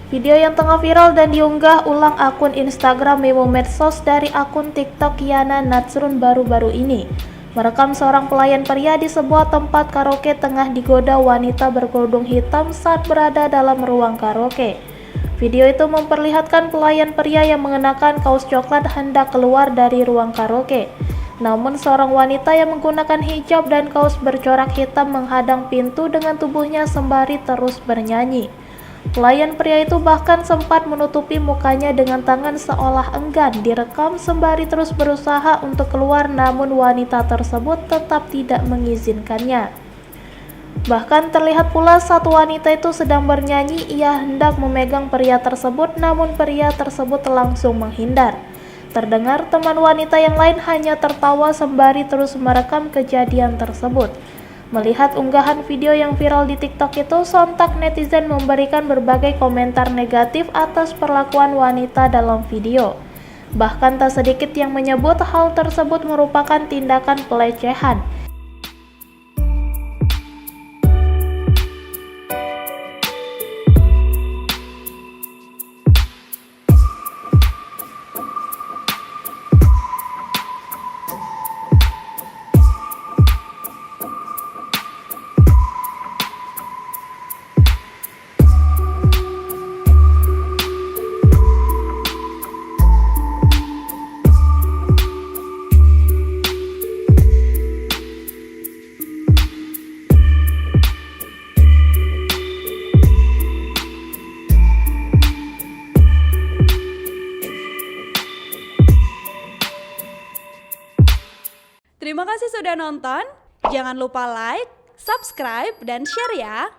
Video yang tengah viral dan diunggah ulang akun Instagram Memo Medsos dari akun TikTok Yana Natsrun baru-baru ini merekam seorang pelayan pria di sebuah tempat karaoke tengah digoda wanita berkerudung hitam saat berada dalam ruang karaoke. Video itu memperlihatkan pelayan pria yang mengenakan kaos coklat hendak keluar dari ruang karaoke. Namun seorang wanita yang menggunakan hijab dan kaos bercorak hitam menghadang pintu dengan tubuhnya sembari terus bernyanyi. Pelayan pria itu bahkan sempat menutupi mukanya dengan tangan seolah enggan direkam sembari terus berusaha untuk keluar, namun wanita tersebut tetap tidak mengizinkannya. Bahkan terlihat pula saat wanita itu sedang bernyanyi, ia hendak memegang pria tersebut, namun pria tersebut langsung menghindar. Terdengar teman wanita yang lain hanya tertawa sembari terus merekam kejadian tersebut. Melihat unggahan video yang viral di TikTok itu, sontak netizen memberikan berbagai komentar negatif atas perlakuan wanita dalam video. Bahkan tak sedikit yang menyebut hal tersebut merupakan tindakan pelecehan. Terima kasih sudah nonton. Jangan lupa like, subscribe, dan share ya.